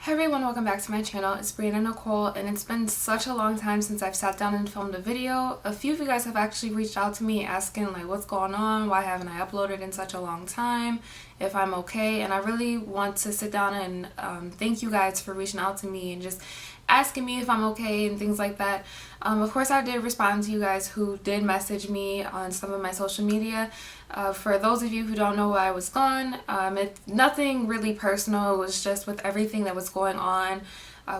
Hey everyone, welcome back to my channel. It's Breanna Nicole, and it's been such a long time since I've sat down and filmed a video. A few of you guys have actually reached out to me asking like what's going on, why haven't I uploaded in such a long time, if I'm okay, and I really want to sit down and thank you guys for reaching out to me and just asking me if I'm okay and things like that. Of course, I did respond to you guys who did message me on some of my social media. For those of you who don't know why I was gone, it's nothing really personal. It was just with everything that was going on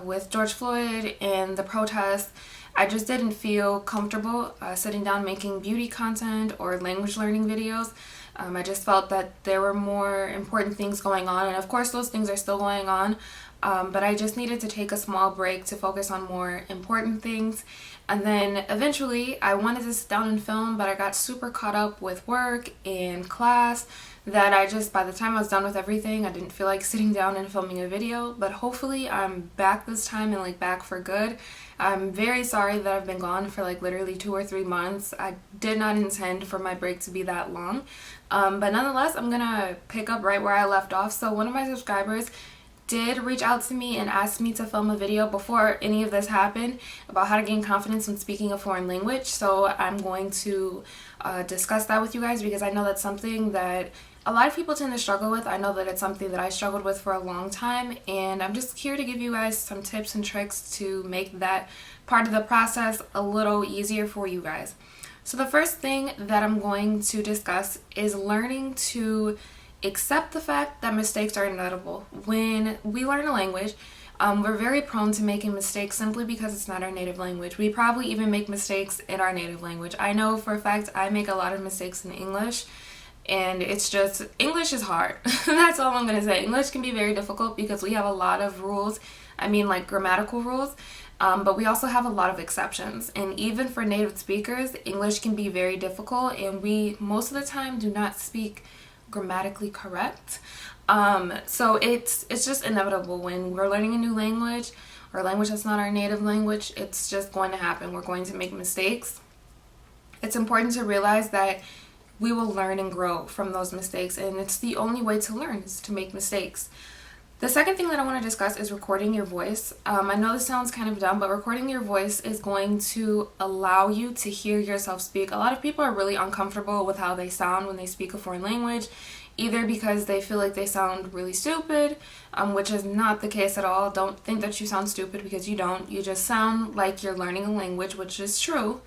with George Floyd and the protests. I just didn't feel comfortable sitting down making beauty content or language learning videos. I just felt that there were more important things going on, and of course those things are still going on. But I just needed to take a small break to focus on more important things. And then eventually I wanted to sit down and film, but I got super caught up with work and class that I just, by the time I was done with everything, I didn't feel like sitting down and filming a video. But hopefully I'm back this time and like back for good. I'm very sorry that I've been gone for like literally 2 or 3 months. I did not intend for my break to be that long. But nonetheless, I'm gonna pick up right where I left off. So one of my subscribers did reach out to me and asked me to film a video before any of this happened about how to gain confidence when speaking a foreign language. So I'm going to discuss that with you guys because I know that's something that a lot of people tend to struggle with. I know that it's something that I struggled with for a long time, and I'm just here to give you guys some tips and tricks to make that part of the process a little easier for you guys. So the first thing that I'm going to discuss is learning to accept the fact that mistakes are inevitable. When we learn a language, we're very prone to making mistakes simply because it's not our native language. We probably even make mistakes in our native language. I know for a fact I make a lot of mistakes in English, and it's just, English is hard. That's all I'm going to say. English can be very difficult because we have a lot of rules. I mean like grammatical rules. But we also have a lot of exceptions, and even for native speakers, English can be very difficult, and we most of the time do not speak grammatically correct. So it's just inevitable when we're learning a new language or a language that's not our native language. It's just going to happen. We're going to make mistakes. It's important to realize that we will learn and grow from those mistakes, and it's the only way to learn is to make mistakes. The second thing that I want to discuss is recording your voice. I know this sounds kind of dumb, but recording your voice is going to allow you to hear yourself speak. A lot of people are really uncomfortable with how they sound when they speak a foreign language, either because they feel like they sound really stupid, which is not the case at all. Don't think that you sound stupid, because you don't. You just sound like you're learning a language, which is true.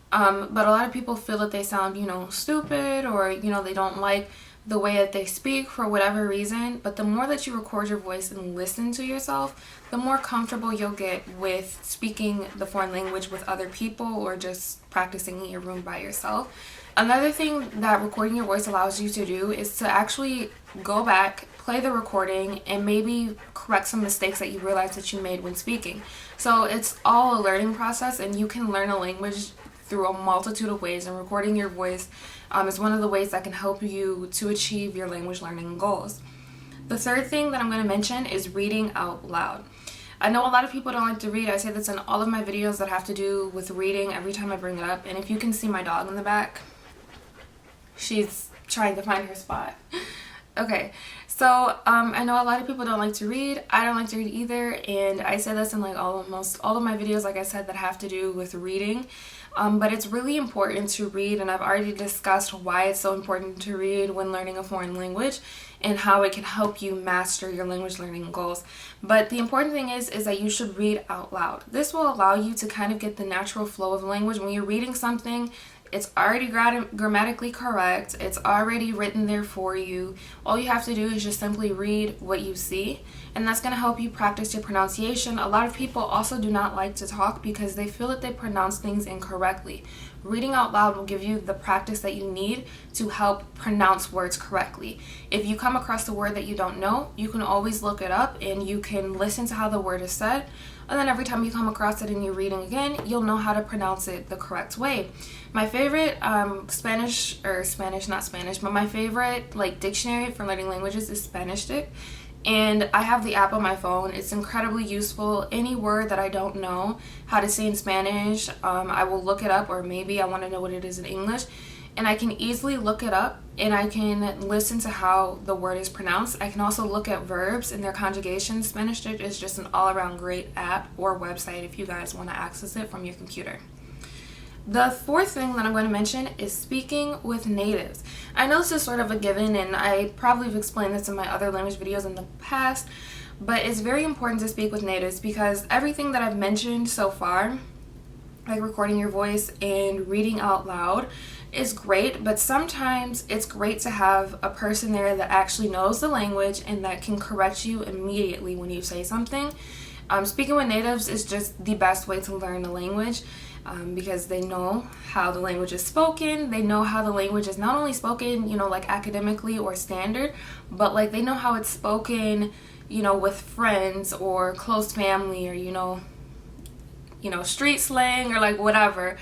But a lot of people feel that they sound, stupid, or, they don't like the way that they speak for whatever reason. But the more that you record your voice and listen to yourself, the more comfortable you'll get with speaking the foreign language with other people or just practicing in your room by yourself. Another thing that recording your voice allows you to do is to actually go back, play the recording, and maybe correct some mistakes that you realize that you made when speaking. So it's all a learning process, and you can learn a language through a multitude of ways, and recording your voice is one of the ways that can help you to achieve your language learning goals. The third thing that I'm going to mention is reading out loud. I know a lot of people don't like to read. I say this in all of my videos that have to do with reading every time I bring it up, and if you can see my dog in the back, she's trying to find her spot. Okay, so I know a lot of people don't like to read. I don't like to read either, and I say this in like almost all of my videos, like I said, that have to do with reading. But it's really important to read, and I've already discussed why it's so important to read when learning a foreign language and how it can help you master your language learning goals. But the important thing is that you should read out loud. This will allow you to kind of get the natural flow of language. When you're reading something, it's already grammatically correct. It's already written there for you. All you have to do is just simply read what you see, and that's going to help you practice your pronunciation. A lot of people also do not like to talk because they feel that they pronounce things incorrectly. Reading out loud will give you the practice that you need to help pronounce words correctly. If you come across a word that you don't know, you can always look it up, and you can listen to how the word is said, and then every time you come across it and you're reading again, you'll know how to pronounce it the correct way. My favorite my favorite dictionary for learning languages is Spanishtic, and I have the app on my phone. It's incredibly useful. Any word that I don't know how to say in Spanish, I will look it up, or maybe I want to know what it is in English, and I can easily look it up and I can listen to how the word is pronounced. I can also look at verbs and their conjugation. Spanish Ditch is just an all-around great app or website if you guys want to access it from your computer. The fourth thing that I'm going to mention is speaking with natives. I know this is sort of a given, and I probably have explained this in my other language videos in the past, but it's very important to speak with natives because everything that I've mentioned so far, like recording your voice and reading out loud, is great, but sometimes it's great to have a person there that actually knows the language and that can correct you immediately when you say something. Speaking with natives is just the best way to learn the language. Because they know how the language is spoken, they know how the language is not only spoken, like academically or standard, but like they know how it's spoken, with friends or close family or, street slang or like whatever.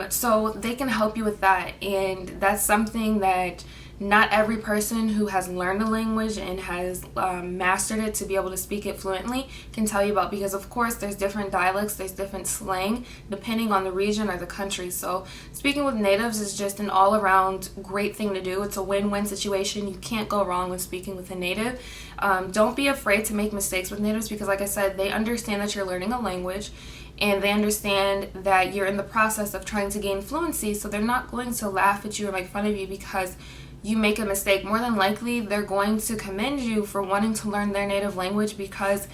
So they can help you with that, and that's something that not every person who has learned the language and has mastered it to be able to speak it fluently can tell you about, because of course there's different dialects, there's different slang depending on the region or the country. So speaking with natives is just an all-around great thing to do. It's a win-win situation. You can't go wrong with speaking with a native. Don't be afraid to make mistakes with natives because, like I said, they understand that you're learning a language and they understand that you're in the process of trying to gain fluency, so they're not going to laugh at you or make fun of you because you make a mistake. More than likely, they're going to commend you for wanting to learn their native language, because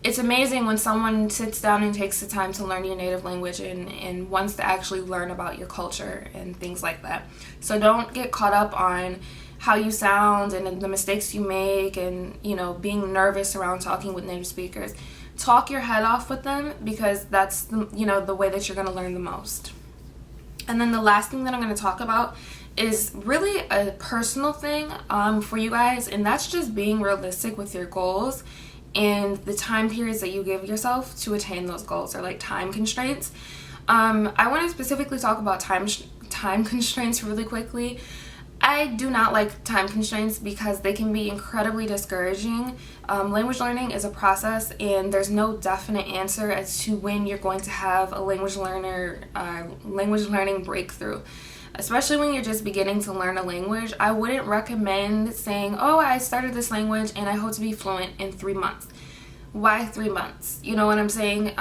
it's amazing when someone sits down and takes the time to learn your native language and wants to actually learn about your culture and things like that. So don't get caught up on how you sound and the mistakes you make and, being nervous around talking with native speakers. Talk your head off with them, because that's, the way that you're going to learn the most. And then the last thing that I'm going to talk about is really a personal thing for you guys, and that's just being realistic with your goals and the time periods that you give yourself to attain those goals, or like time constraints. I want to specifically talk about time constraints really quickly. I do not like time constraints because they can be incredibly discouraging. Language learning is a process, and there's no definite answer as to when you're going to have a language learning breakthrough. Especially when you're just beginning to learn a language, I wouldn't recommend saying, oh, I started this language and I hope to be fluent in 3 months. Why 3 months? You know what I'm saying?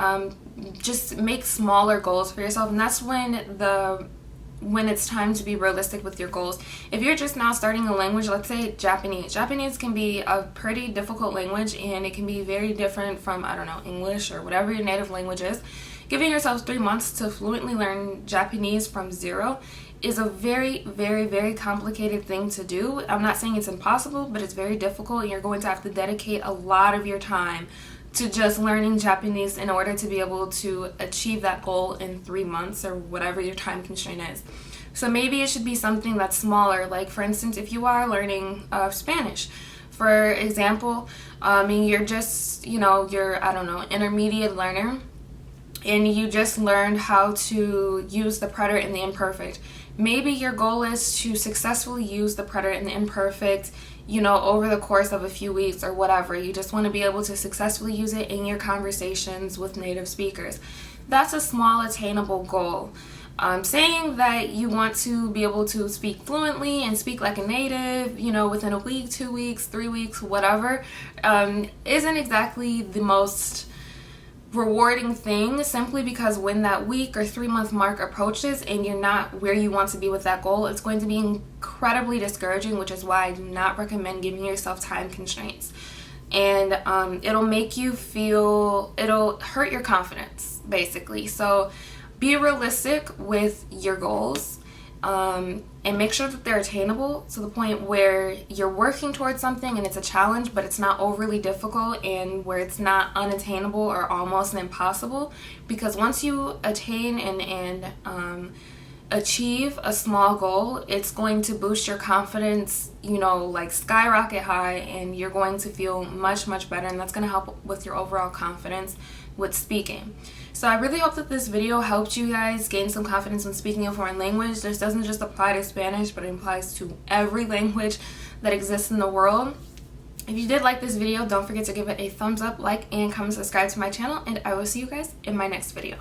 Just make smaller goals for yourself, and that's when it's time to be realistic with your goals. If you're just now starting a language, let's say Japanese. Japanese can be a pretty difficult language, and it can be very different from, English or whatever your native language is. Giving yourself 3 months to fluently learn Japanese from zero is a very, very, very complicated thing to do. I'm not saying it's impossible, but it's very difficult, and you're going to have to dedicate a lot of your time to just learning Japanese in order to be able to achieve that goal in 3 months or whatever your time constraint is. So maybe it should be something that's smaller. Like, for instance, if you are learning Spanish, for example, you're just, you're, intermediate learner, and you just learned how to use the preterite and the imperfect. Maybe your goal is to successfully use the preterite and the imperfect, over the course of a few weeks or whatever. You just want to be able to successfully use it in your conversations with native speakers. That's a small, attainable goal. Saying that you want to be able to speak fluently and speak like a native, within a week, 2 weeks, 3 weeks, whatever, isn't exactly the most rewarding thing, simply because when that week or 3 month mark approaches and you're not where you want to be with that goal, it's going to be incredibly discouraging, which is why I do not recommend giving yourself time constraints. And it'll hurt your confidence, basically. So be realistic with your goals, and make sure that they're attainable to the point where you're working towards something and it's a challenge, but it's not overly difficult, and where it's not unattainable or almost impossible. Because once you attain and achieve a small goal, it's going to boost your confidence, like skyrocket high, and you're going to feel much, much better, and that's going to help with your overall confidence with speaking. So I really hope that this video helped you guys gain some confidence when speaking a foreign language. This doesn't just apply to Spanish, but it applies to every language that exists in the world. If you did like this video, don't forget to give it a thumbs up, like, and comment, subscribe to my channel, and I will see you guys in my next video.